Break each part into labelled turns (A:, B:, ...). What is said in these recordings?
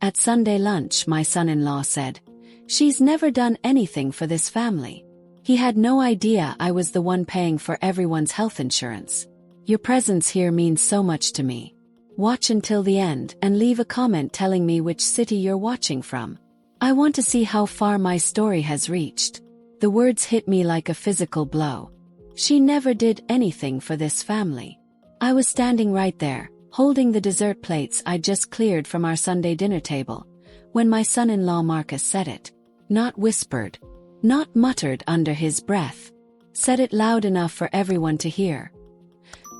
A: At Sunday lunch, my son-in-law said, "She's never done anything for this family." He had no idea I was the one paying for everyone's health insurance. "Your presence here means so much to me. Watch until the end and leave a comment telling me which city you're watching from. I want to see how far my story has reached." The words hit me like a physical blow. She never did anything for this family. I was standing right there, holding the dessert plates I'd just cleared from our Sunday dinner table, when my son-in-law Marcus said it. Not whispered, not muttered under his breath. Said it loud enough for everyone to hear.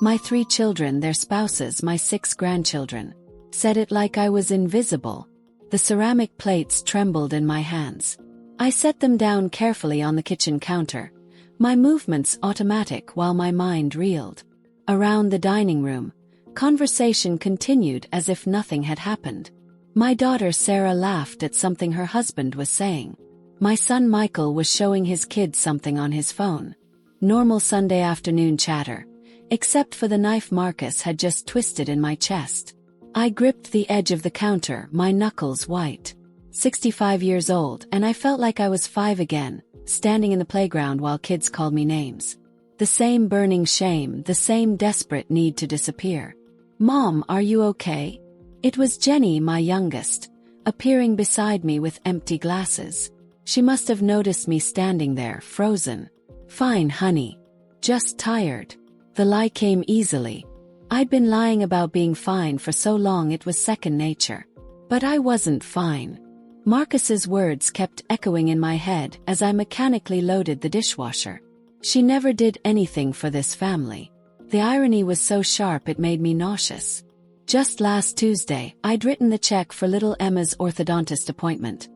A: My 3 children, their spouses, my 6 grandchildren. Said it like I was invisible. The ceramic plates trembled in my hands. I set them down carefully on the kitchen counter, my movements automatic while my mind reeled. Around the dining room, conversation continued as if nothing had happened. My daughter Sarah laughed at something her husband was saying. My son Michael was showing his kids something on his phone. Normal Sunday afternoon chatter, except for the knife Marcus had just twisted in my chest. I gripped the edge of the counter, my knuckles white. 65 years old, and I felt like I was 5 again, standing in the playground while kids called me names. The same burning shame, the same desperate need to disappear. "Mom, are you okay?" It was Jenny, my youngest, appearing beside me with empty glasses. She must have noticed me standing there, frozen. "Fine, honey. Just tired." The lie came easily. I'd been lying about being fine for so long it was second nature. But I wasn't fine. Marcus's words kept echoing in my head as I mechanically loaded the dishwasher. She never did anything for this family. The irony was so sharp it made me nauseous. Just last Tuesday, I'd written the check for little Emma's orthodontist appointment.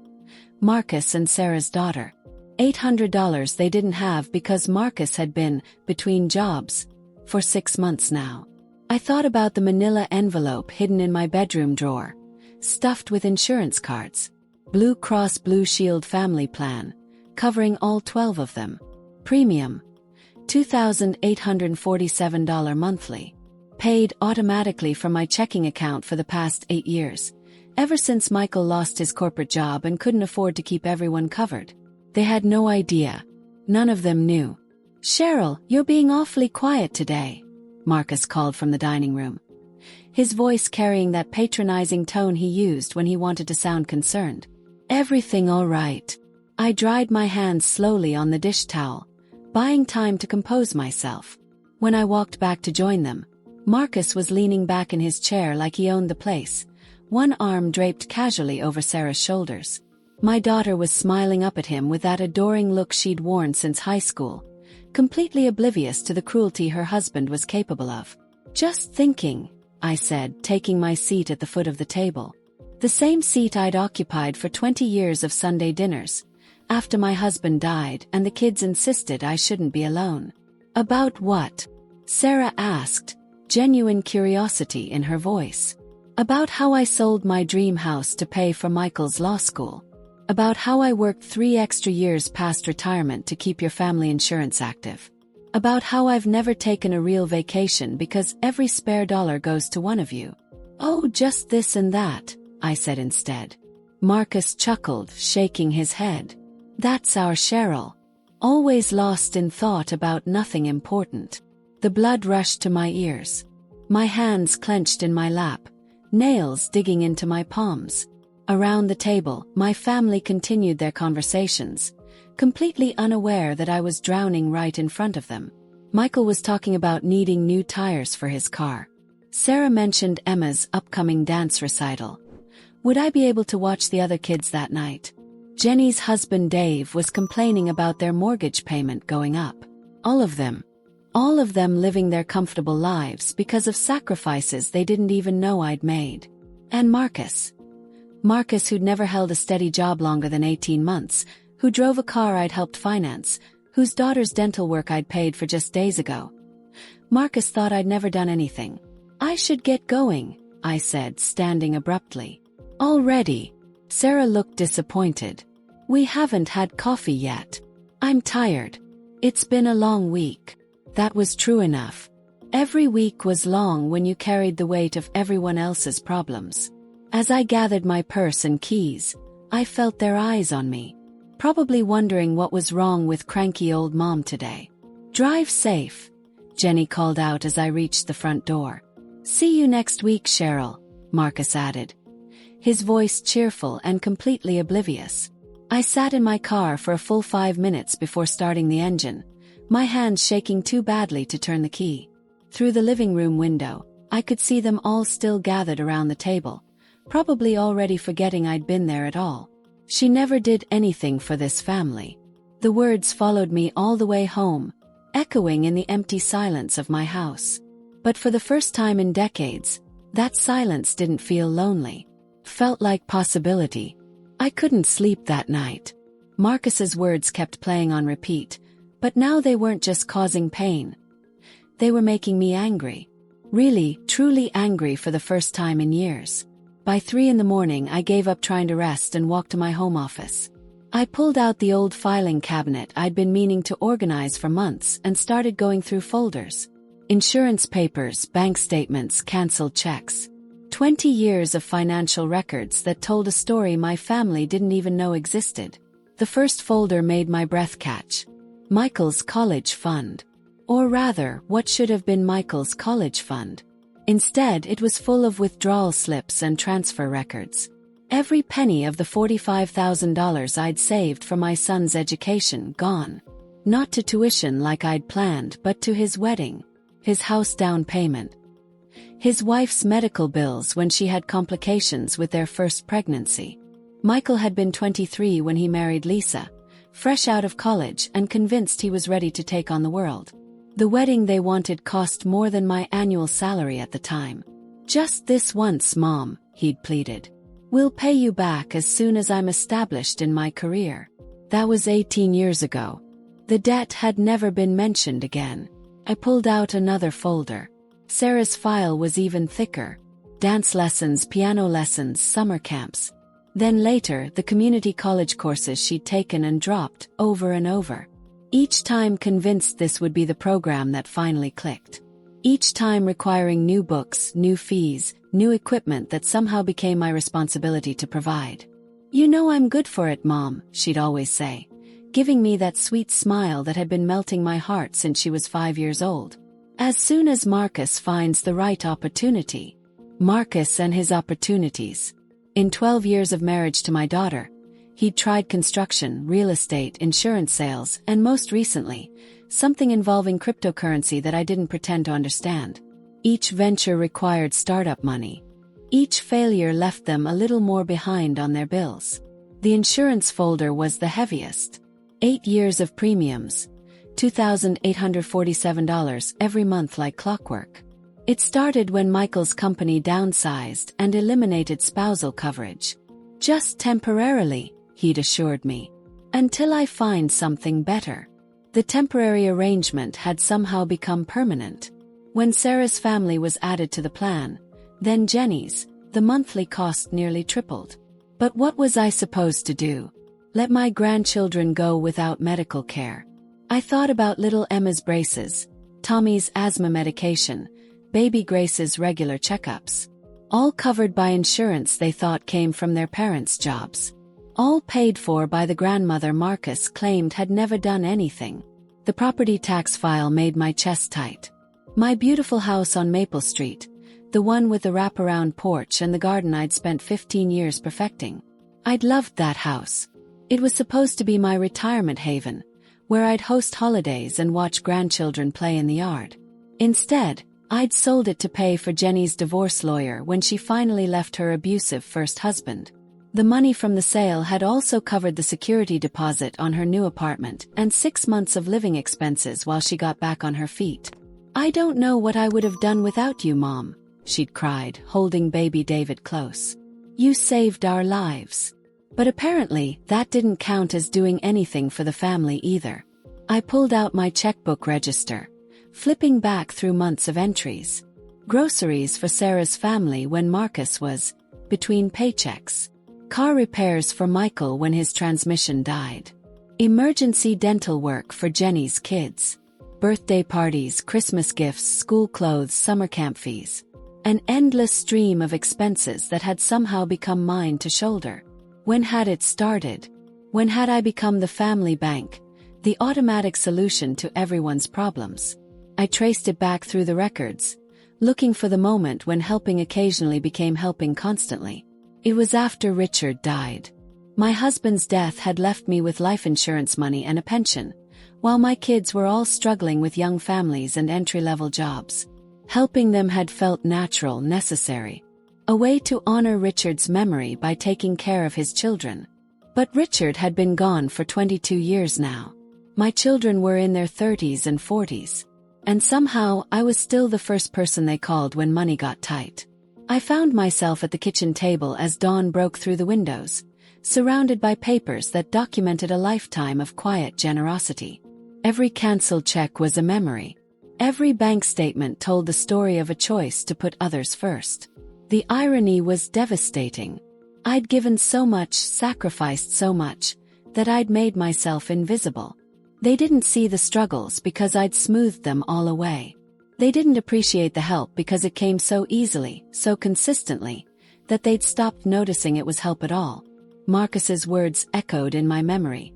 A: Marcus and Sarah's daughter. $800 they didn't have because Marcus had been between jobs for 6 months now. I thought about the manila envelope hidden in my bedroom drawer, stuffed with insurance cards. Blue Cross Blue Shield family plan, covering all 12 of them. Premium, $2,847 monthly. Paid automatically from my checking account for the past 8 years, ever since Michael lost his corporate job and couldn't afford to keep everyone covered. They had no idea. None of them knew. "Cheryl, you're being awfully quiet today," Marcus called from the dining room, his voice carrying that patronizing tone he used when he wanted to sound concerned. "Everything all right?" I dried my hands slowly on the dish towel, buying time to compose myself. When I walked back to join them, Marcus was leaning back in his chair like he owned the place, one arm draped casually over Sarah's shoulders. My daughter was smiling up at him with that adoring look she'd worn since high school, completely oblivious to the cruelty her husband was capable of. "Just thinking," I said, taking my seat at the foot of the table. The same seat I'd occupied for 20 years of Sunday dinners, after my husband died and the kids insisted I shouldn't be alone. "About what?" Sarah asked, genuine curiosity in her voice. "About how I sold my dream house to pay for Michael's law school. About how I worked 3 extra years past retirement to keep your family insurance active. About how I've never taken a real vacation because every spare dollar goes to one of you." "Oh, just this and that," I said instead. Marcus chuckled, shaking his head. "That's our Cheryl. Always lost in thought about nothing important." The blood rushed to my ears. My hands clenched in my lap, nails digging into my palms. Around the table, my family continued their conversations, completely unaware that I was drowning right in front of them. Michael was talking about needing new tires for his car. Sarah mentioned Emma's upcoming dance recital. Would I be able to watch the other kids that night? Jenny's husband Dave was complaining about their mortgage payment going up. All of them living their comfortable lives because of sacrifices they didn't even know I'd made. And Marcus, who'd never held a steady job longer than 18 months, who drove a car I'd helped finance, whose daughter's dental work I'd paid for just days ago. Marcus thought I'd never done anything. "I should get going," I said, standing abruptly. "Already?" Sarah looked disappointed. "We haven't had coffee yet. I'm tired. It's been a long week." That was true enough. Every week was long when you carried the weight of everyone else's problems. As I gathered my purse and keys, I felt their eyes on me, probably wondering what was wrong with cranky old mom today. "Drive safe," Jenny called out as I reached the front door. "See you next week, Cheryl," Marcus added, his voice cheerful and completely oblivious. I sat in my car for a full 5 minutes before starting the engine, my hands shaking too badly to turn the key. Through the living room window, I could see them all still gathered around the table, probably already forgetting I'd been there at all. "She never did anything for this family." The words followed me all the way home, echoing in the empty silence of my house. But for the first time in decades, that silence didn't feel lonely. Felt like possibility. I couldn't sleep that night. Marcus's words kept playing on repeat, but now they weren't just causing pain. They were making me angry. Really, truly angry for the first time in years. By 3 in the morning, I gave up trying to rest and walked to my home office. I pulled out the old filing cabinet I'd been meaning to organize for months and started going through folders. Insurance papers, bank statements, canceled checks. 20 years of financial records that told a story my family didn't even know existed. The first folder made my breath catch. Michael's college fund. Or rather, what should have been Michael's college fund. Instead, it was full of withdrawal slips and transfer records. Every penny of the $45,000 I'd saved for my son's education gone. Not to tuition like I'd planned, but to his wedding, his house down payment, his wife's medical bills when she had complications with their first pregnancy. Michael had been 23 when he married Lisa, fresh out of college and convinced he was ready to take on the world. The wedding they wanted cost more than my annual salary at the time. "Just this once, Mom," he'd pleaded. "We'll pay you back as soon as I'm established in my career." That was 18 years ago. The debt had never been mentioned again. I pulled out another folder. Sarah's file was even thicker. Dance lessons, piano lessons, summer camps. Then later, the community college courses she'd taken and dropped, over and over. Each time convinced this would be the program that finally clicked. Each time requiring new books, new fees, new equipment that somehow became my responsibility to provide. "You know I'm good for it, Mom," she'd always say, giving me that sweet smile that had been melting my heart since she was 5 years old. As soon as Marcus finds the right opportunity. Marcus and his opportunities. In 12 years of marriage to my daughter, he'd tried construction, real estate, insurance sales, and most recently, something involving cryptocurrency that I didn't pretend to understand. Each venture required startup money. Each failure left them a little more behind on their bills. The insurance folder was the heaviest. 8 years of premiums. $2,847 every month like clockwork. It started when Michael's company downsized and eliminated spousal coverage. "Just temporarily," he'd assured me. "Until I find something better." The temporary arrangement had somehow become permanent. When Sarah's family was added to the plan, then Jenny's, the monthly cost nearly tripled. But what was I supposed to do? Let my grandchildren go without medical care? I thought about little Emma's braces, Tommy's asthma medication, baby Grace's regular checkups. All covered by insurance they thought came from their parents' jobs. All paid for by the grandmother Marcus claimed had never done anything. The property tax file made my chest tight. My beautiful house on Maple Street, the one with the wraparound porch and the garden I'd spent 15 years perfecting. I'd loved that house. It was supposed to be my retirement haven, where I'd host holidays and watch grandchildren play in the yard. Instead, I'd sold it to pay for Jenny's divorce lawyer when she finally left her abusive first husband. The money from the sale had also covered the security deposit on her new apartment and 6 months of living expenses while she got back on her feet. "I don't know what I would have done without you, Mom," she'd cried, holding baby David close. "You saved our lives." But apparently, that didn't count as doing anything for the family either. I pulled out my checkbook register, flipping back through months of entries. Groceries for Sarah's family when Marcus was between paychecks. Car repairs for Michael when his transmission died. Emergency dental work for Jenny's kids. Birthday parties, Christmas gifts, school clothes, summer camp fees. An endless stream of expenses that had somehow become mine to shoulder. When had it started? When had I become the family bank, the automatic solution to everyone's problems? I traced it back through the records, looking for the moment when helping occasionally became helping constantly. It was after Richard died. My husband's death had left me with life insurance money and a pension, while my kids were all struggling with young families and entry-level jobs. Helping them had felt natural, necessary. A way to honor Richard's memory by taking care of his children. But Richard had been gone for 22 years now. My children were in their 30s and 40s. And somehow, I was still the first person they called when money got tight. I found myself at the kitchen table as dawn broke through the windows, surrounded by papers that documented a lifetime of quiet generosity. Every canceled check was a memory. Every bank statement told the story of a choice to put others first. The irony was devastating. I'd given so much, sacrificed so much, that I'd made myself invisible. They didn't see the struggles because I'd smoothed them all away. They didn't appreciate the help because it came so easily, so consistently, that they'd stopped noticing it was help at all. Marcus's words echoed in my memory.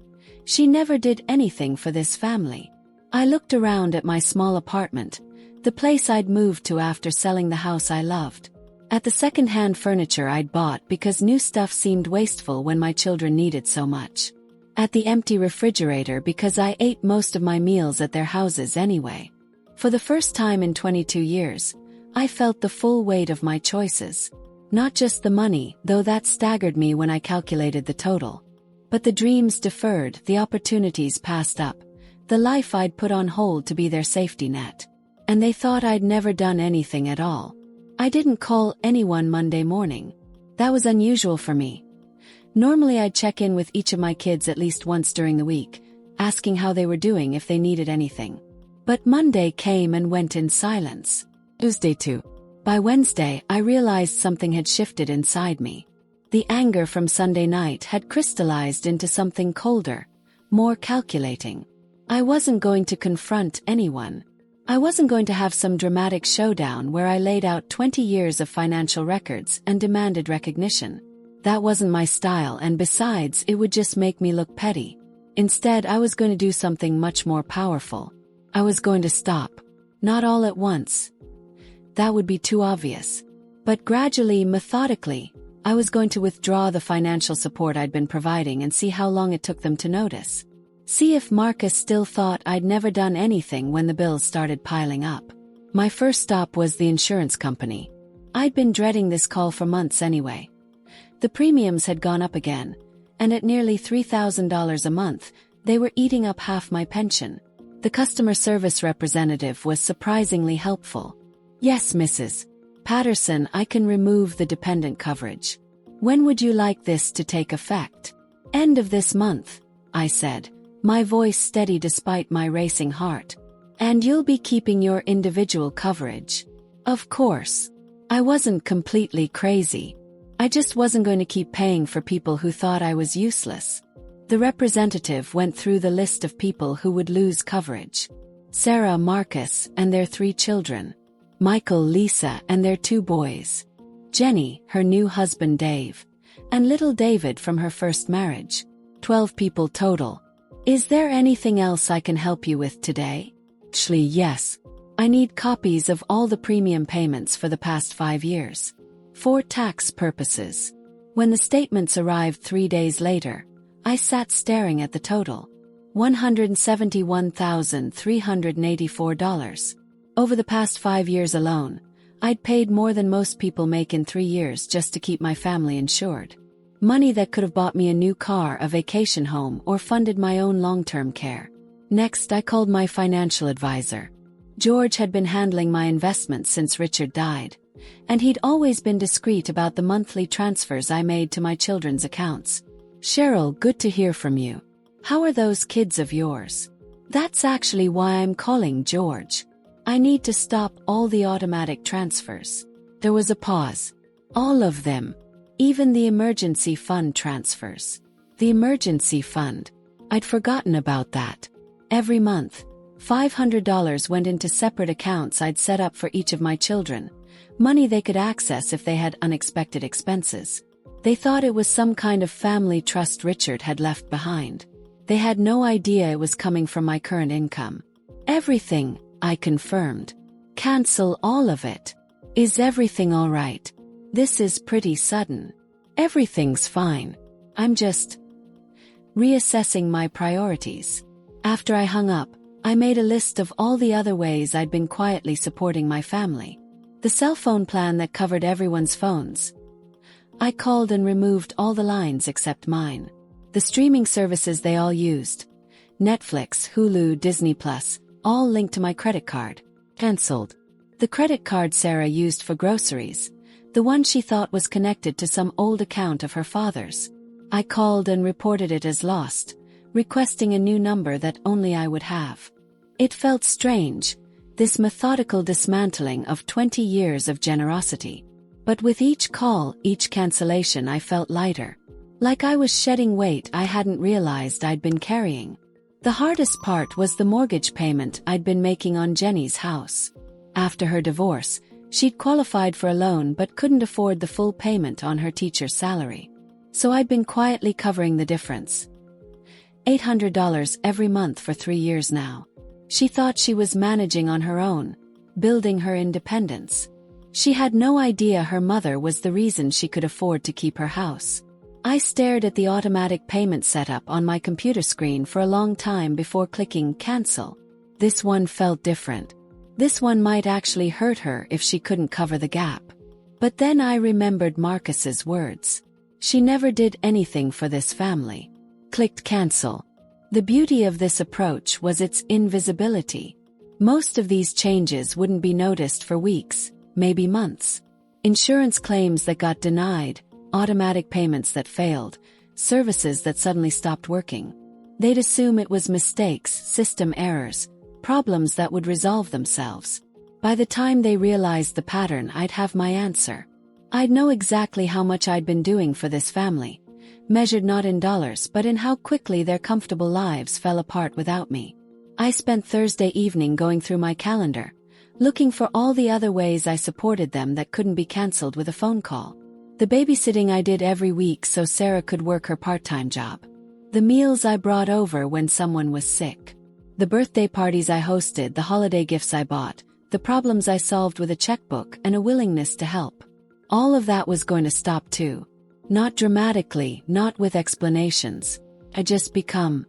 A: She never did anything for this family. I looked around at my small apartment, the place I'd moved to after selling the house I loved. At the second-hand furniture I'd bought because new stuff seemed wasteful when my children needed so much. At the empty refrigerator because I ate most of my meals at their houses anyway. For the first time in 22 years, I felt the full weight of my choices. Not just the money, though that staggered me when I calculated the total. But the dreams deferred, the opportunities passed up, the life I'd put on hold to be their safety net. And they thought I'd never done anything at all. I didn't call anyone Monday morning. That was unusual for me. Normally I'd check in with each of my kids at least once during the week, asking how they were doing if they needed anything. But Monday came and went in silence. Tuesday too. By Wednesday, I realized something had shifted inside me. The anger from Sunday night had crystallized into something colder, more calculating. I wasn't going to confront anyone. I wasn't going to have some dramatic showdown where I laid out 20 years of financial records and demanded recognition. That wasn't my style, and besides, it would just make me look petty. Instead, I was going to do something much more powerful. I was going to stop. Not all at once. That would be too obvious. But gradually, methodically, I was going to withdraw the financial support I'd been providing and see how long it took them to notice. See if Marcus still thought I'd never done anything when the bills started piling up. My first stop was the insurance company. I'd been dreading this call for months anyway. The premiums had gone up again, and at nearly $3,000 a month, they were eating up half my pension. The customer service representative was surprisingly helpful. Yes, Mrs. Patterson, I can remove the dependent coverage. When would you like this to take effect? End of this month, I said, my voice steady despite my racing heart. And you'll be keeping your individual coverage. Of course. I wasn't completely crazy. I just wasn't going to keep paying for people who thought I was useless. The representative went through the list of people who would lose coverage. Sarah, Marcus, and their 3 children. Michael, Lisa, and their 2 boys. Jenny, her new husband Dave. And little David from her first marriage. 12 people total. Is there anything else I can help you with today? Actually, yes. I need copies of all the premium payments for the past 5 years. For tax purposes. When the statements arrived 3 days later, I sat staring at the total. $171,384. Over the past 5 years alone, I'd paid more than most people make in 3 years just to keep my family insured. Money that could have bought me a new car, a vacation home, or funded my own long-term care. Next, I called my financial advisor. George had been handling my investments since Richard died, and he'd always been discreet about the monthly transfers I made to my children's accounts. Cheryl, good to hear from you. How are those kids of yours? That's actually why I'm calling George. I need to stop all the automatic transfers. There was a pause. All of them. Even the emergency fund transfers. The emergency fund. I'd forgotten about that. Every month, $500 went into separate accounts I'd set up for each of my children, money they could access if they had unexpected expenses. They thought it was some kind of family trust Richard had left behind. They had no idea it was coming from my current income. Everything, I confirmed. Cancel all of it. Is everything all right? This is pretty sudden. Everything's fine. I'm just reassessing my priorities. After I hung up, I made a list of all the other ways I'd been quietly supporting my family. The cell phone plan that covered everyone's phones. I called and removed all the lines except mine. The streaming services they all used. Netflix, Hulu, Disney+, all linked to my credit card. Cancelled. The credit card Sarah used for groceries. The one she thought was connected to some old account of her father's. I called and reported it as lost, requesting a new number that only I would have. It felt strange, this methodical dismantling of 20 years of generosity. But with each call, each cancellation, I felt lighter. Like I was shedding weight I hadn't realized I'd been carrying. The hardest part was the mortgage payment I'd been making on Jenny's house. After her divorce, she'd qualified for a loan but couldn't afford the full payment on her teacher's salary. So I'd been quietly covering the difference. $800 every month for 3 years now. She thought she was managing on her own, building her independence. She had no idea her mother was the reason she could afford to keep her house. I stared at the automatic payment setup on my computer screen for a long time before clicking cancel. This one felt different. This one might actually hurt her if she couldn't cover the gap. But then I remembered Marcus's words. She never did anything for this family. Clicked cancel. The beauty of this approach was its invisibility. Most of these changes wouldn't be noticed for weeks, maybe months. Insurance claims that got denied, automatic payments that failed, services that suddenly stopped working. They'd assume it was mistakes, system errors, problems that would resolve themselves. By the time they realized the pattern, I'd have my answer. I'd know exactly how much I'd been doing for this family, measured not in dollars but in how quickly their comfortable lives fell apart without me. I spent Thursday evening going through my calendar, looking for all the other ways I supported them that couldn't be cancelled with a phone call. The babysitting I did every week so Sarah could work her part-time job. The meals I brought over when someone was sick. The birthday parties I hosted, the holiday gifts I bought, the problems I solved with a checkbook and a willingness to help. All of that was going to stop too. Not dramatically, not with explanations. I just become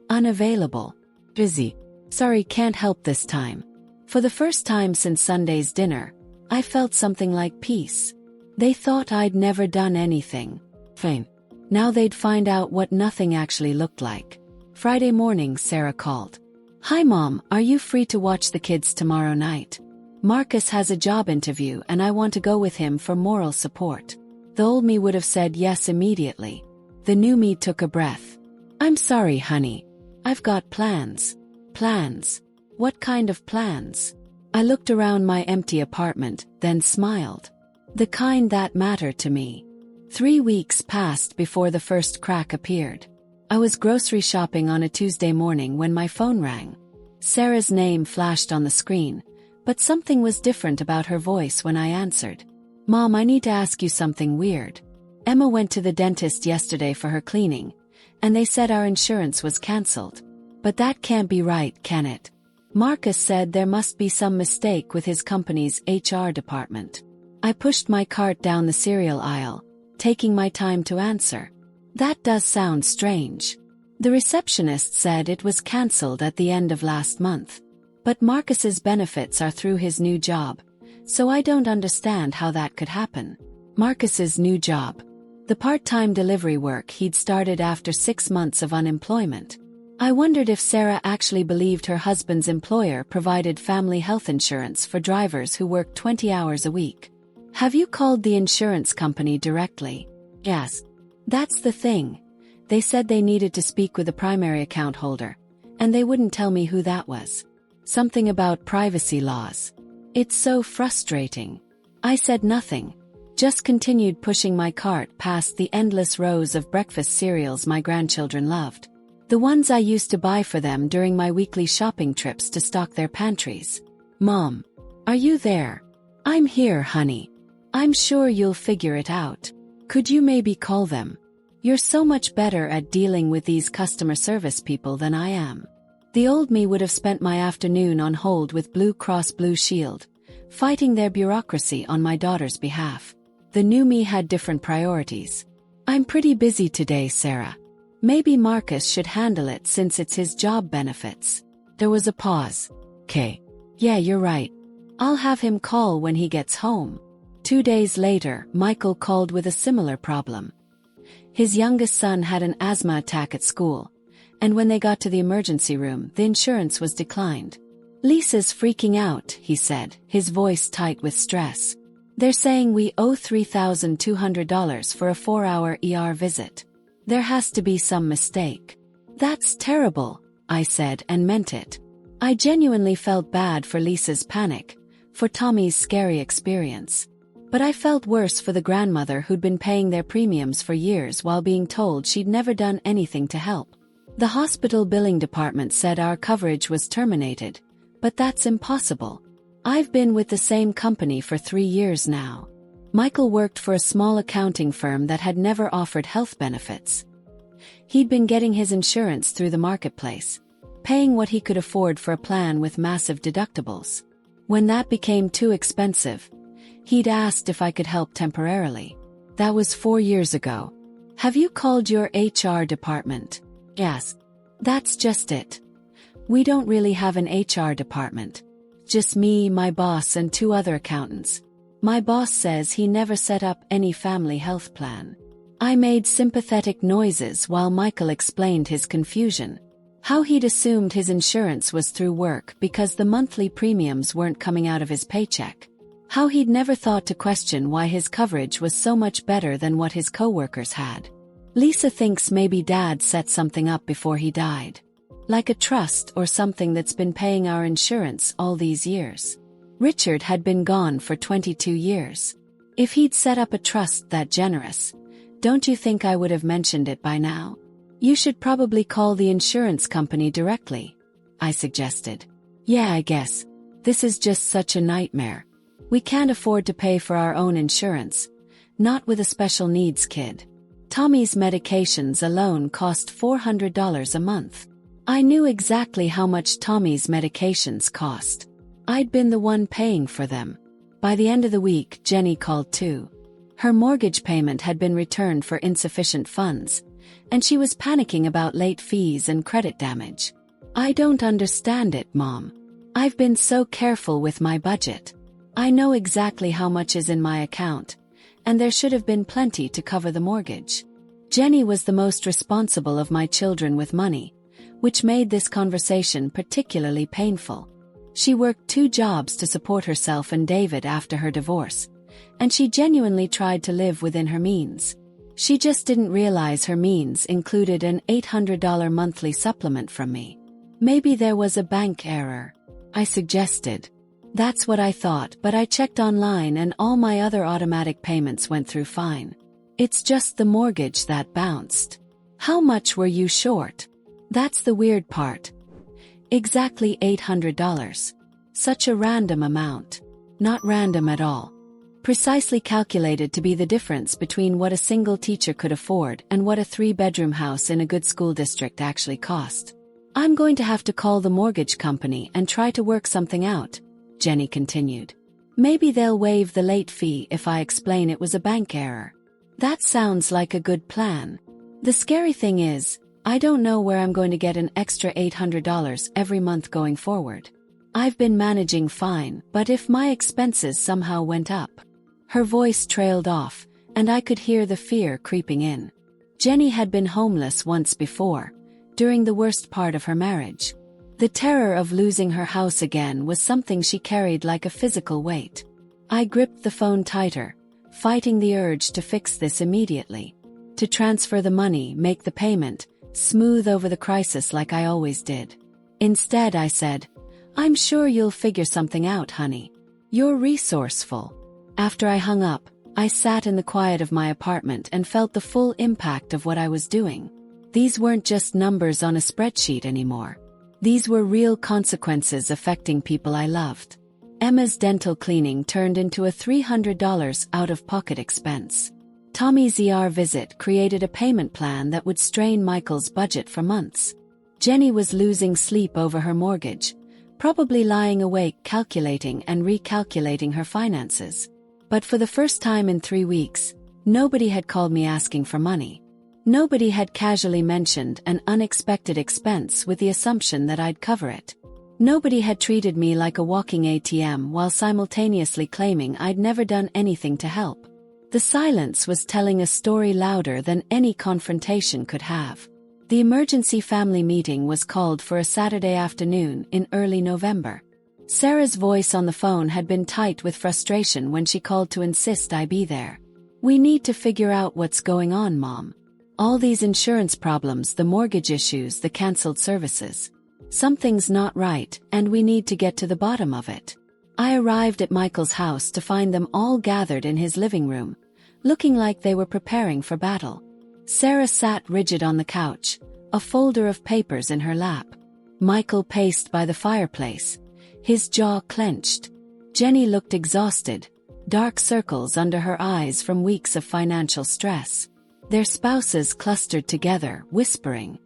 A: unavailable. Busy. Sorry, can't help this time. For the first time since Sunday's dinner, I felt something like peace. They thought I'd never done anything. Fine. Now they'd find out what nothing actually looked like. Friday morning, Sarah called. Hi Mom, are you free to watch the kids tomorrow night? Marcus has a job interview and I want to go with him for moral support. The old me would have said yes immediately. The new me took a breath. I'm sorry, honey. I've got plans. Plans? What kind of plans? I looked around my empty apartment, then smiled. The kind that mattered to me. 3 weeks passed before the first crack appeared. I was grocery shopping on a Tuesday morning when my phone rang. Sarah's name flashed on the screen, but something was different about her voice when I answered. Mom, I need to ask you something weird. Emma went to the dentist yesterday for her cleaning, and they said our insurance was cancelled. But that can't be right, can it? Marcus said there must be some mistake with his company's HR department. I pushed my cart down the cereal aisle, taking my time to answer. That does sound strange. The receptionist said it was cancelled at the end of last month. But Marcus's benefits are through his new job, so I don't understand how that could happen. Marcus's new job. The part-time delivery work he'd started after 6 months of unemployment. I wondered if Sarah actually believed her husband's employer provided family health insurance for drivers who worked 20 hours a week. Have you called the insurance company directly? Yes. That's the thing. They said they needed to speak with the primary account holder, and they wouldn't tell me who that was. Something about privacy laws. It's so frustrating. I said nothing, just continued pushing my cart past the endless rows of breakfast cereals my grandchildren loved. The ones I used to buy for them during my weekly shopping trips to stock their pantries. Mom, are you there? I'm here, honey. I'm sure you'll figure it out. Could you maybe call them? You're so much better at dealing with these customer service people than I am. The old me would have spent my afternoon on hold with Blue Cross Blue Shield, fighting their bureaucracy on my daughter's behalf. The new me had different priorities. I'm pretty busy today, Sarah. Maybe Marcus should handle it since it's his job benefits. There was a pause. "'Kay. Yeah, you're right. I'll have him call when he gets home." 2 days later, Michael called with a similar problem. His youngest son had an asthma attack at school, and when they got to the emergency room, the insurance was declined. "Lisa's freaking out," he said, his voice tight with stress. "They're saying we owe $3,200 for a 4-hour ER visit. There has to be some mistake." "That's terrible," I said, and meant it. I genuinely felt bad for Lisa's panic, for Tommy's scary experience. But I felt worse for the grandmother who'd been paying their premiums for years while being told she'd never done anything to help. The hospital billing department said our coverage was terminated, but that's impossible. I've been with the same company for 3 years now. Michael worked for a small accounting firm that had never offered health benefits. He'd been getting his insurance through the marketplace, paying what he could afford for a plan with massive deductibles. When that became too expensive, he'd asked if I could help temporarily. That was 4 years ago. "Have you called your HR department?" "Yes." "That's just it. We don't really have an HR department. Just me, my boss, and 2 other accountants. My boss says he never set up any family health plan." I made sympathetic noises while Michael explained his confusion. How he'd assumed his insurance was through work because the monthly premiums weren't coming out of his paycheck. How he'd never thought to question why his coverage was so much better than what his coworkers had. "Lisa thinks maybe Dad set something up before he died. Like a trust or something that's been paying our insurance all these years." Richard had been gone for 22 years. If he'd set up a trust that generous, don't you think I would have mentioned it by now? "You should probably call the insurance company directly," I suggested. "Yeah, I guess. This is just such a nightmare. We can't afford to pay for our own insurance, not with a special needs kid. Tommy's medications alone cost $400 a month." I knew exactly how much Tommy's medications cost. I'd been the one paying for them. By the end of the week, Jenny called too. Her mortgage payment had been returned for insufficient funds, and she was panicking about late fees and credit damage. "I don't understand it, Mom. I've been so careful with my budget. I know exactly how much is in my account, and there should have been plenty to cover the mortgage." Jenny was the most responsible of my children with money, which made this conversation particularly painful. She worked 2 jobs to support herself and David after her divorce, and she genuinely tried to live within her means. She just didn't realize her means included an $800 monthly supplement from me. "Maybe there was a bank error," I suggested. "That's what I thought, but I checked online and all my other automatic payments went through fine. It's just the mortgage that bounced." "How much were you short?" "That's the weird part. Exactly $800. Such a random amount. Not random at all. Precisely calculated to be the difference between what a single teacher could afford and what a 3-bedroom house in a good school district actually cost." "I'm going to have to call the mortgage company and try to work something out," Jenny continued. "Maybe they'll waive the late fee if I explain it was a bank error." That sounds like a good plan. The scary thing is, I don't know where I'm going to get an extra $800 every month going forward. I've been managing fine, but if my expenses somehow went up. Her voice trailed off, and I could hear the fear creeping in. Jenny had been homeless once before, during the worst part of her marriage. The terror of losing her house again was something she carried like a physical weight. I gripped the phone tighter, fighting the urge to fix this immediately. To transfer the money, make the payment, smooth over the crisis like I always did. Instead, I said, "I'm sure you'll figure something out, honey. You're resourceful." After I hung up, I sat in the quiet of my apartment and felt the full impact of what I was doing. These weren't just numbers on a spreadsheet anymore. These were real consequences affecting people I loved. Emma's dental cleaning turned into a $300 out-of-pocket expense. Tommy's ER visit created a payment plan that would strain Michael's budget for months. Jenny was losing sleep over her mortgage, probably lying awake calculating and recalculating her finances. But for the first time in 3 weeks, nobody had called me asking for money. Nobody had casually mentioned an unexpected expense with the assumption that I'd cover it. Nobody had treated me like a walking ATM while simultaneously claiming I'd never done anything to help. The silence was telling a story louder than any confrontation could have. The emergency family meeting was called for a Saturday afternoon in early November. Sarah's voice on the phone had been tight with frustration when she called to insist I be there. "We need to figure out what's going on, Mom. All these insurance problems, the mortgage issues, the cancelled services. Something's not right, and we need to get to the bottom of it." I arrived at Michael's house to find them all gathered in his living room, looking like they were preparing for battle. Sarah sat rigid on the couch, a folder of papers in her lap. Michael paced by the fireplace, his jaw clenched. Jenny looked exhausted, dark circles under her eyes from weeks of financial stress. Their spouses clustered together, whispering.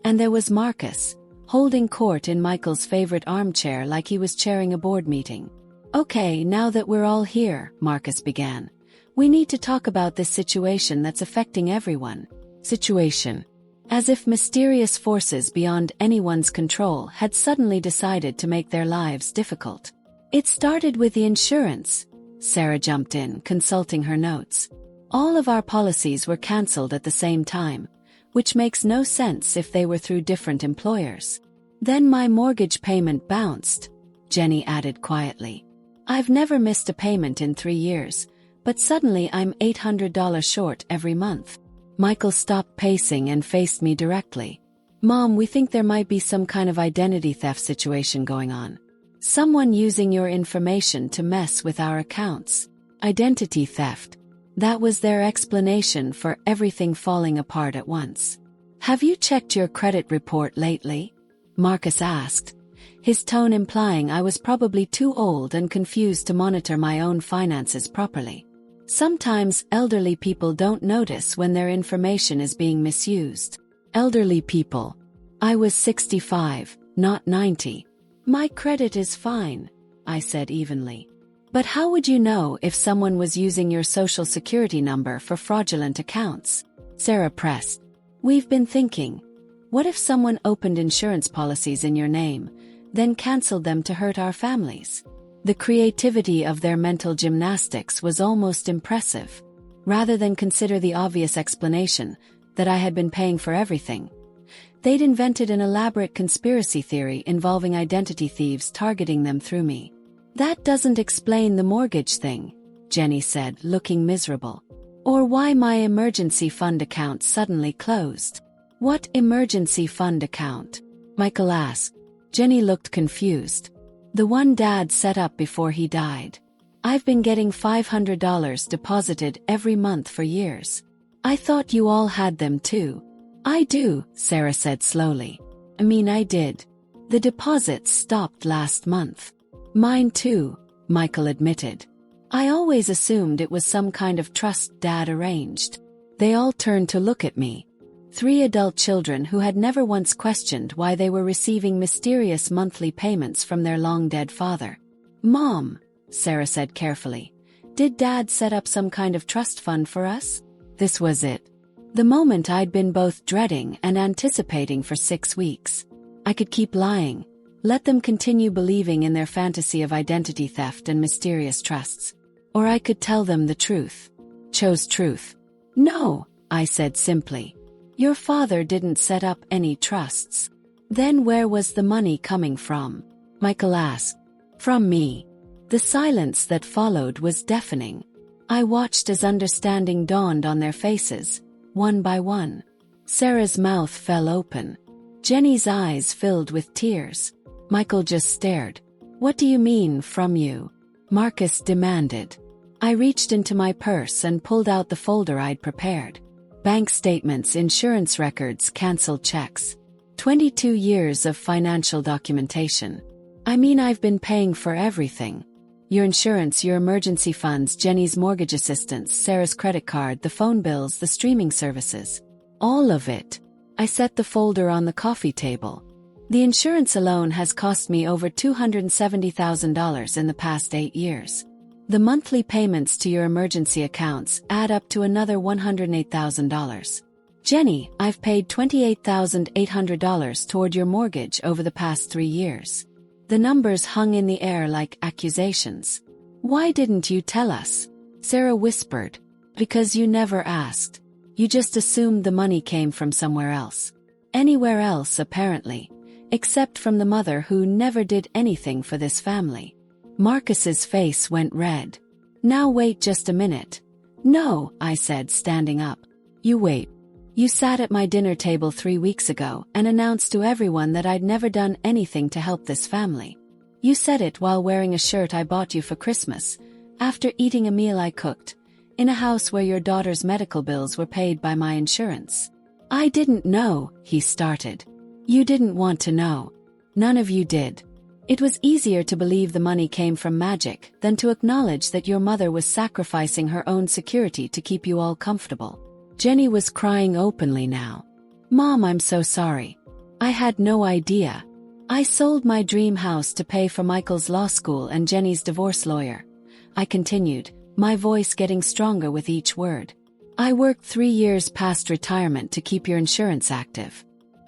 A: And there was Marcus, holding court in Michael's favorite armchair like he was chairing a board meeting. "Okay, now that we're all here," Marcus began, "we need to talk about this situation that's affecting everyone." Situation. As if mysterious forces beyond anyone's control had suddenly decided to make their lives difficult. "It started with the insurance," Sarah jumped in, consulting her notes. "All of our policies were cancelled at the same time, which makes no sense if they were through different employers. Then my mortgage payment bounced," Jenny added quietly. "I've never missed a payment in 3 years, but suddenly I'm $800 short every month." Michael stopped pacing and faced me directly. "Mom, we think there might be some kind of identity theft situation going on. Someone using your information to mess with our accounts." Identity theft. That was their explanation for everything falling apart at once. "Have you checked your credit report lately?" Marcus asked, his tone implying I was probably too old and confused to monitor my own finances properly. Sometimes elderly people don't notice when their information is being misused. Elderly people. I was 65, not 90. "My credit is fine," I said evenly. "But how would you know if someone was using your social security number for fraudulent accounts?" Sarah pressed. "We've been thinking, what if someone opened insurance policies in your name, then cancelled them to hurt our families?" The creativity of their mental gymnastics was almost impressive. Rather than consider the obvious explanation, that I had been paying for everything, they'd invented an elaborate conspiracy theory involving identity thieves targeting them through me. "That doesn't explain the mortgage thing," Jenny said, looking miserable. "Or why my emergency fund account suddenly closed." "What emergency fund account?" Michael asked. Jenny looked confused. "The one Dad set up before he died. I've been getting $500 deposited every month for years. I thought you all had them too." "I do," Sarah said slowly. I did. The deposits stopped last month." "Mine too," Michael admitted. "I always assumed it was some kind of trust Dad arranged." They all turned to look at me. 3 adult children who had never once questioned why they were receiving mysterious monthly payments from their long-dead father. "Mom," Sarah said carefully, "did Dad set up some kind of trust fund for us?" This was it. The moment I'd been both dreading and anticipating for 6 weeks. I could keep lying, let them continue believing in their fantasy of identity theft and mysterious trusts. Or I could tell them the truth. Chose truth. "No," I said simply. "Your father didn't set up any trusts." "Then where was the money coming from?" Michael asked. "From me." The silence that followed was deafening. I watched as understanding dawned on their faces, one by one. Sarah's mouth fell open. Jenny's eyes filled with tears. Michael just stared. "What do you mean, from you?" Marcus demanded. I reached into my purse and pulled out the folder I'd prepared. Bank statements, insurance records, cancelled checks. 22 years of financial documentation. I've been paying for everything. Your insurance, your emergency funds, Jenny's mortgage assistance, Sarah's credit card, the phone bills, the streaming services. All of it. I set the folder on the coffee table. The insurance alone has cost me over $270,000 in the past 8 years. The monthly payments to your emergency accounts add up to another $108,000. Jenny, I've paid $28,800 toward your mortgage over the past 3 years. The numbers hung in the air like accusations. Why didn't you tell us? Sarah whispered. Because you never asked. You just assumed the money came from somewhere else. Anywhere else, apparently. Except from the mother who never did anything for this family. Marcus's face went red. Now wait just a minute. No, I said, standing up. You wait. You sat at my dinner table 3 weeks ago and announced to everyone that I'd never done anything to help this family. You said it while wearing a shirt I bought you for Christmas, after eating a meal I cooked, in a house where your daughter's medical bills were paid by my insurance. I didn't know, he started. You didn't want to know. None of you did. It was easier to believe the money came from magic than to acknowledge that your mother was sacrificing her own security to keep you all comfortable. Jenny was crying openly now. Mom, I'm so sorry. I had no idea. I sold my dream house to pay for Michael's law school and Jenny's divorce lawyer. I continued, my voice getting stronger with each word. I worked 3 years past retirement to keep your insurance active.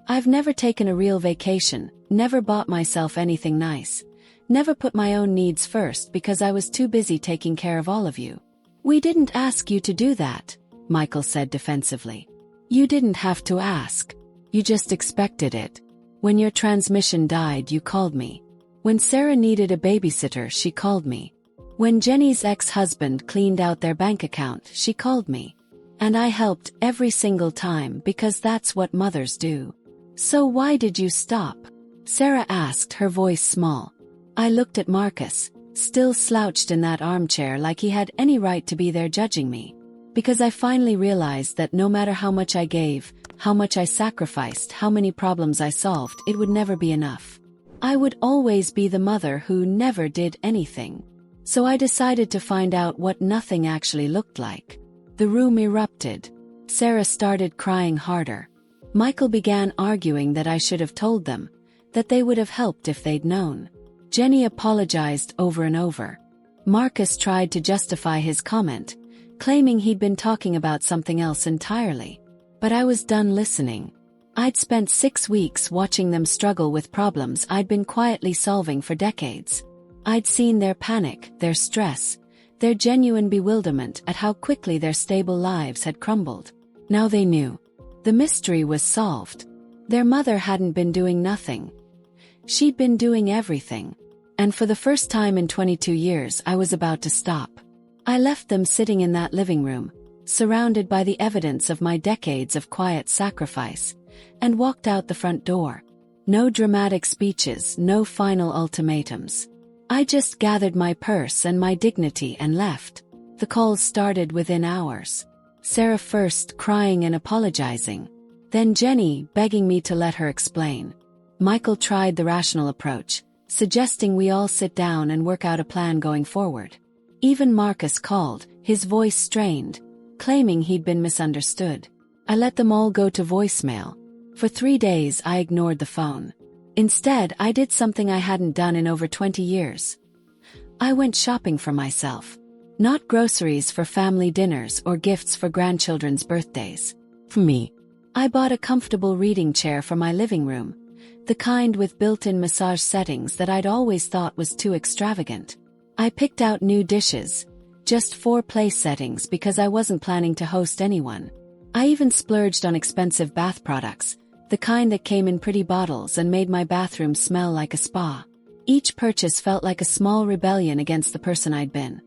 A: I've never taken a real vacation, never bought myself anything nice, never put my own needs first because I was too busy taking care of all of you. We didn't ask you to do that, Michael said defensively. You didn't have to ask. You just expected it. When your transmission died, you called me. When Sarah needed a babysitter, she called me. When Jenny's ex-husband cleaned out their bank account, she called me. And I helped every single time because that's what mothers do. So why did you stop? Sarah asked, her voice small. I looked at Marcus, still slouched in that armchair like he had any right to be there judging me. Because I finally realized that no matter how much I gave, how much I sacrificed, how many problems I solved, it would never be enough. I would always be the mother who never did anything. So I decided to find out what nothing actually looked like. The room erupted. Sarah started crying harder. Michael began arguing that I should have told them, that they would have helped if they'd known. Jenny apologized over and over. Marcus tried to justify his comment, claiming he'd been talking about something else entirely. But I was done listening. I'd spent 6 weeks watching them struggle with problems I'd been quietly solving for decades. I'd seen their panic, their stress, their genuine bewilderment at how quickly their stable lives had crumbled. Now they knew. The mystery was solved. Their mother hadn't been doing nothing. She'd been doing everything. And for the first time in 22 years, I was about to stop. I left them sitting in that living room, surrounded by the evidence of my decades of quiet sacrifice, and walked out the front door. No dramatic speeches, no final ultimatums. I just gathered my purse and my dignity and left. The calls started within hours. Sarah first crying and apologizing. Then Jenny begging me to let her explain. Michael tried the rational approach, suggesting we all sit down and work out a plan going forward. Even Marcus called, his voice strained, claiming he'd been misunderstood. I let them all go to voicemail. For 3 days I ignored the phone. Instead, I did something I hadn't done in over 20 years. I went shopping for myself. Not groceries for family dinners or gifts for grandchildren's birthdays. For me. I bought a comfortable reading chair for my living room, the kind with built-in massage settings that I'd always thought was too extravagant. I picked out new dishes, just 4 place settings because I wasn't planning to host anyone. I even splurged on expensive bath products, the kind that came in pretty bottles and made my bathroom smell like a spa. Each purchase felt like a small rebellion against the person I'd been.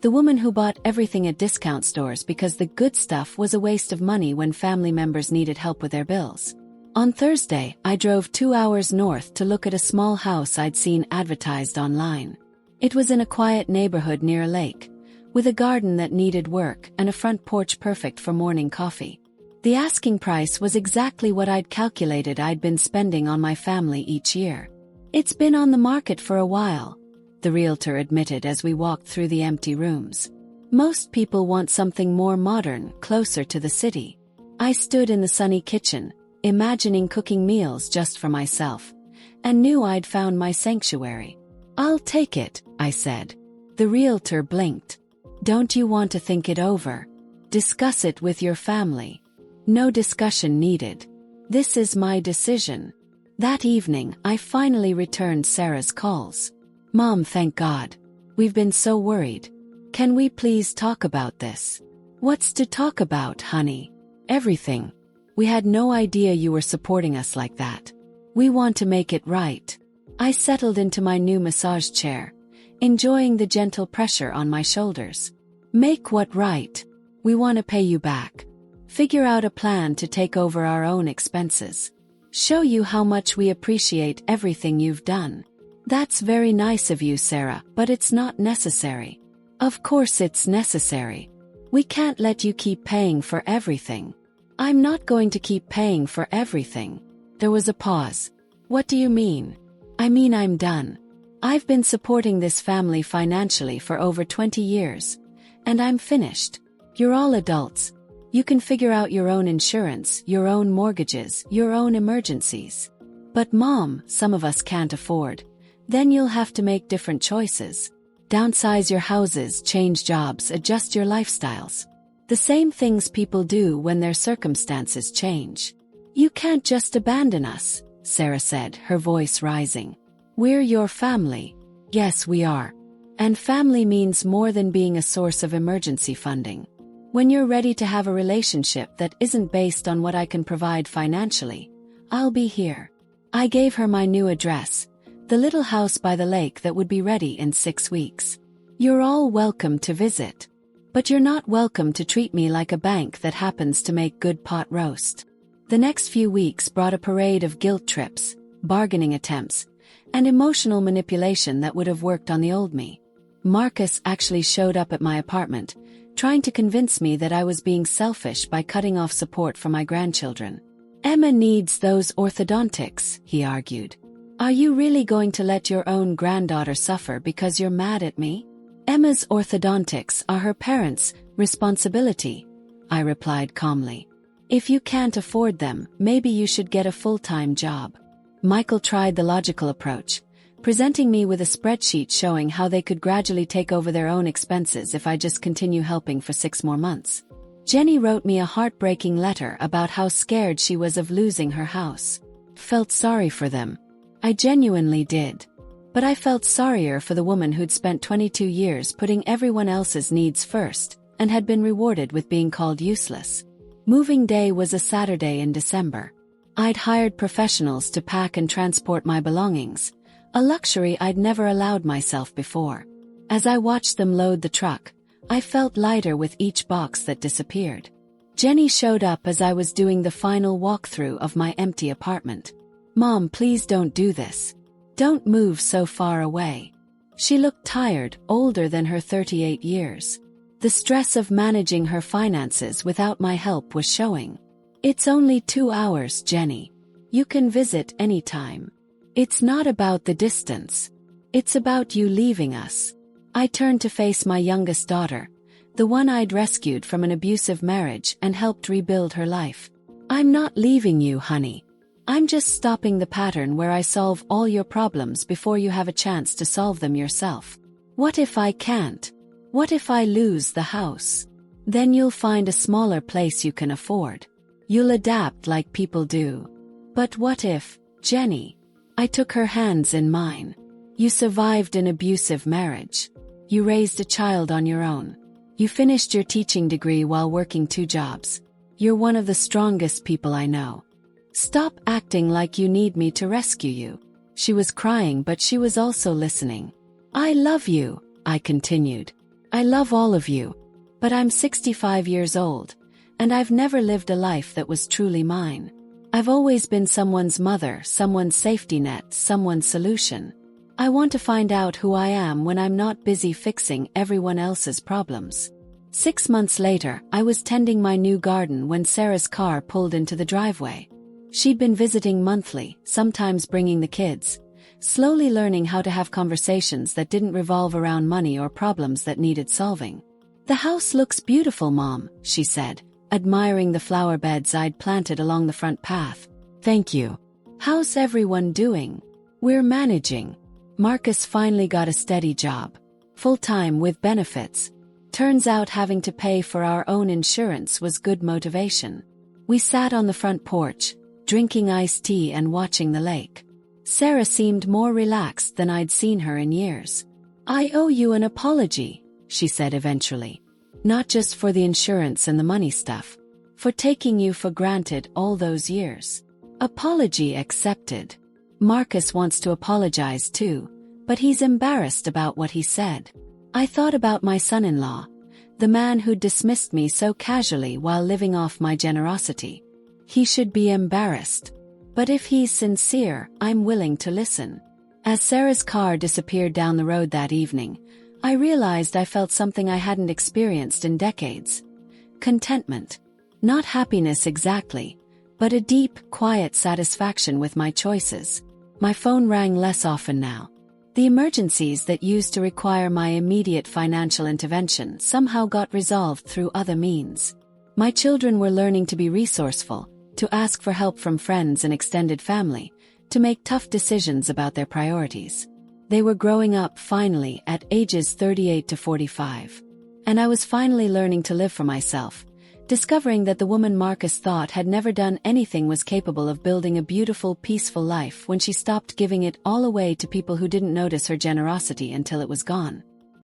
A: The woman who bought everything at discount stores because the good stuff was a waste of money when family members needed help with their bills. On Thursday, I drove 2 hours north to look at a small house I'd seen advertised online. It was in a quiet neighborhood near a lake, with a garden that needed work and a front porch perfect for morning coffee. The asking price was exactly what I'd calculated I'd been spending on my family each year. It's been on the market for a while. the realtor admitted as we walked through the empty rooms. Most people want something more modern, closer to the city. I stood in the sunny kitchen, imagining cooking meals just for myself, and knew I'd found my sanctuary. "I'll take it," I said. The realtor blinked. "Don't you want to think it over? Discuss it with your family." "No discussion needed. This is my decision." That evening, I finally returned Sarah's calls. "Mom, thank God. We've been so worried. Can we please talk about this?" "What's to talk about, honey?" "Everything. We had no idea you were supporting us like that. We want to make it right." I settled into my new massage chair, enjoying the gentle pressure on my shoulders. "Make what right? We want to pay you back. Figure out a plan to take over our own expenses. Show you how much we appreciate everything you've done." "That's very nice of you, Sarah, but it's not necessary." "Of course it's necessary. We can't let you keep paying for everything." "I'm not going to keep paying for everything." There was a pause. "What do you mean?" "I mean I'm done. I've been supporting this family financially for over 20 years, and I'm finished. You're all adults. You can figure out your own insurance, your own mortgages, your own emergencies. But Mom, some of us can't afford. Then you'll have to make different choices. Downsize your houses, change jobs, adjust your lifestyles. The same things people do when their circumstances change. You can't just abandon us," Sarah said, her voice rising. "We're your family." "Yes, we are. And family means more than being a source of emergency funding. When you're ready to have a relationship that isn't based on what I can provide financially, I'll be here." I gave her my new address, the little house by the lake that would be ready in 6 weeks. "You're all welcome to visit. But you're not welcome to treat me like a bank that happens to make good pot roast." The next few weeks brought a parade of guilt trips, bargaining attempts, and emotional manipulation that would have worked on the old me. Marcus actually showed up at my apartment, trying to convince me that I was being selfish by cutting off support for my grandchildren. "Emma needs those orthodontics," he argued. "Are you really going to let your own granddaughter suffer because you're mad at me?" "Emma's orthodontics are her parents' responsibility," I replied calmly. "If you can't afford them, maybe you should get a full-time job." Michael tried the logical approach, presenting me with a spreadsheet showing how they could gradually take over their own expenses if I just continue helping for 6 more months. Jenny wrote me a heartbreaking letter about how scared she was of losing her house. Felt sorry for them. I genuinely did. But I felt sorrier for the woman who'd spent 22 years putting everyone else's needs first, and had been rewarded with being called useless. Moving day was a Saturday in December. I'd hired professionals to pack and transport my belongings, a luxury I'd never allowed myself before. As I watched them load the truck, I felt lighter with each box that disappeared. Jenny showed up as I was doing the final walkthrough of my empty apartment. "Mom, please don't do this. Don't move so far away." She looked tired, older than her 38 years. The stress of managing her finances without my help was showing. "It's only 2 hours, Jenny. You can visit anytime. It's not about the distance. It's about you leaving us." I turned to face my youngest daughter, the one I'd rescued from an abusive marriage and helped rebuild her life. "I'm not leaving you, honey. I'm just stopping the pattern where I solve all your problems before you have a chance to solve them yourself. What if I can't? What if I lose the house? Then you'll find a smaller place you can afford. You'll adapt like people do." "But what if, Jenny?" I took her hands in mine. "You survived an abusive marriage. You raised a child on your own. You finished your teaching degree while working 2 jobs. You're one of the strongest people I know. Stop acting like you need me to rescue you." She was crying, but she was also listening. "I love you," I continued. "I love all of you. But I'm 65 years old, and I've never lived a life that was truly mine. I've always been someone's mother, someone's safety net, someone's solution. I want to find out who I am when I'm not busy fixing everyone else's problems." 6 months later, I was tending my new garden when Sarah's car pulled into the driveway. She'd been visiting monthly, sometimes bringing the kids, slowly learning how to have conversations that didn't revolve around money or problems that needed solving. "The house looks beautiful, Mom," she said, admiring the flower beds I'd planted along the front path. "Thank you. How's everyone doing?" "We're managing." Marcus finally got a steady job. Full-time with benefits. Turns out having to pay for our own insurance was good motivation. We sat on the front porch, drinking iced tea and watching the lake. Sarah seemed more relaxed than I'd seen her in years. "I owe you an apology," she said eventually. "Not just for the insurance and the money stuff. For taking you for granted all those years." Apology accepted. Marcus wants to apologize too, but he's embarrassed about what he said. I thought about my son-in-law, the man who dismissed me so casually while living off my generosity. He should be embarrassed. But if he's sincere, I'm willing to listen. As Sarah's car disappeared down the road that evening, I realized I felt something I hadn't experienced in decades. Contentment. Not happiness exactly, but a deep, quiet satisfaction with my choices. My phone rang less often now. The emergencies that used to require my immediate financial intervention somehow got resolved through other means. My children were learning to be resourceful, to ask for help from friends and extended family, to make tough decisions about their priorities. They were growing up finally at ages 38 to 45. And I was finally learning to live for myself, discovering that the woman Marcus thought had never done anything was capable of building a beautiful, peaceful life when she stopped giving it all away to people who didn't notice her generosity until it was gone.